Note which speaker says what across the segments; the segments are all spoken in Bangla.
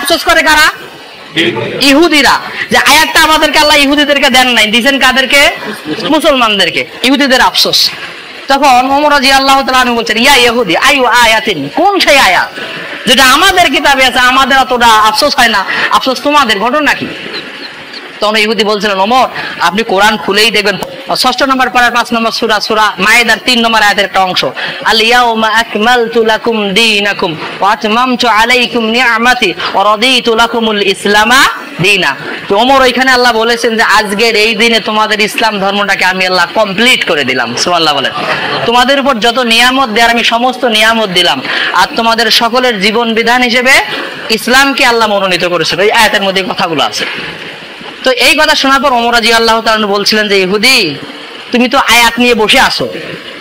Speaker 1: আফসোস করে কারা? ইহুদিরা। যে আয়াতটা আমাদেরকে আল্লাহ ইহুদিদেরকে দেন নাই, দিয়েছেন কাদেরকে? মুসলমানদেরকে। ইহুদিদের আফসোস। তখন ওমর রাদিয়াল্লাহু তাআলা আনহু বলছেন, ইয়া ইহুদি আইয়ু আয়াতিন, কোন সেই আয়াত যেটা আমাদের কিতাবে আছে, আমাদের অতটা আফসোস হয় না, আফসোস তোমাদের, ঘটনা কি? তখন ইহুদি বলছিলেন, ওমর আপনি কোরআন খুলেই দেখবেন ৬ষ্ঠ নম্বর পারার ৫ নম্বর সূরা, সূরা মায়েদার 3 নম্বর আয়াতের একটা অংশ, আল ইয়াউমা আকমালতু লাকুম দীনাকুম ওয়া আতমামতু আলাইকুম নি'মাতি ওয়া রাদিতু লাকুমুল ইসলামা দীনা। তো ওমর ওইখানে আল্লাহ বলেছেন যে আজকের এই দিনে তোমাদের ইসলাম ধর্মটাকে আমি আল্লাহ কমপ্লিট করে দিলাম। সুবহানাল্লাহ বলেন। তোমাদের উপর যত নিয়ামত দেয়ার আমি সমস্ত নিয়ামত দিলাম, আর তোমাদের সকলের জীবন বিধান হিসেবে ইসলামকে আল্লাহ মনোনীত করেছেন। এই আয়াতের মধ্যে কথাগুলো আছে। তো এই কথা শোনার পর ওমর রাদিয়াল্লাহু তাআলা বলছিলেন যে ইহুদি তুমি তো আয়াত নিয়ে বসে আছো,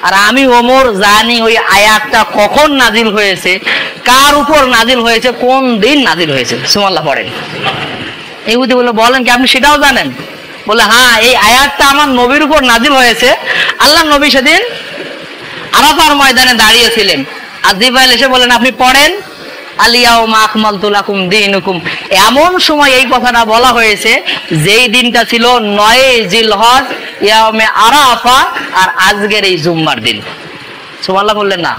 Speaker 1: আর আমি ওমর জানি ওই আয়াতটা কখন নাজিল হয়েছে, কার উপর নাজিল হয়েছে, কোন দিন নাজিল হয়েছে। সুবহানাল্লাহ পড়েন। ইহুদি বলল, বলেন কি আপনি সেটাও জানেন? বলে, হ্যাঁ, এই আয়াতটা আমার নবীর উপর নাজিল হয়েছে। আল্লাহ নবী সেদিন আরাফার ময়দানে দাঁড়িয়েছিলেন, আর জিবরাইল এসে বলেন আপনি পড়েন আল ইয়াউমা আকমালতু লাকুম দীনুকুম। এমন সময় এই কথাটা বলা হয়েছে যেই দিনটা ছিল ৯ জিলহজ ইয়াউমে আরাফা, আর আজকের এই জুম্মার দিন। সুবহানাল্লাহ বললেন না?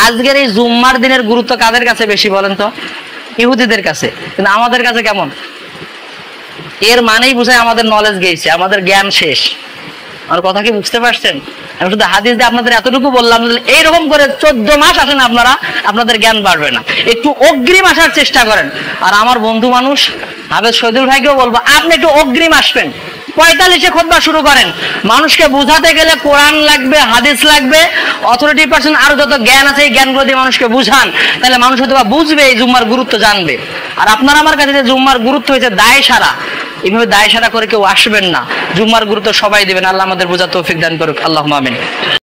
Speaker 1: আজকের এই জুম্মার দিনের গুরুত্ব কাদের কাছে বেশি বলেন তো? ইহুদিদের কাছে। কিন্তু আমাদের কাছে কেমন? এর মানেই বুঝায় আমাদের নলেজ গেছে, আমাদের জ্ঞান শেষ। আমার কথা কি বুঝতে পারছেন? আমি শুধু হাদিস দিয়ে আপনাদের এতটুকু বললাম, এইরকম করে 14 মাস আসেন আপনারা, আপনাদের জ্ঞান বাড়বে না। একটু অগ্রিম আসার চেষ্টা করেন। আর আমার বন্ধু মানুষ হাফেজ শহীদুল ভাইকেও বলবো, আপনি একটু অগ্রিম আসবেন। 45-এ খুতবা শুরু করেন। মানুষকে বুঝাতে গেলে কোরআন লাগবে, হাদিস লাগবে, অথরিটি পার্সন আরো যত জ্ঞান আছে এই জ্ঞানগুলো দিয়ে মানুষকে বুঝান, তাহলে মানুষ হয়তো বুঝবে, এই জুম্মার গুরুত্ব জানবে। আর আপনার আমার কাছে যে জুম্মার গুরুত্ব হয়েছে দায় সারা, এইভাবে দায় সারা করে কেউ আসবেন না। জুম্মার গুরুত্ব সবাই দিবেন। আল্লাহ আমাদের বোঝার তৌফিক দান করুক। আল্লাহুম্মা আমিন।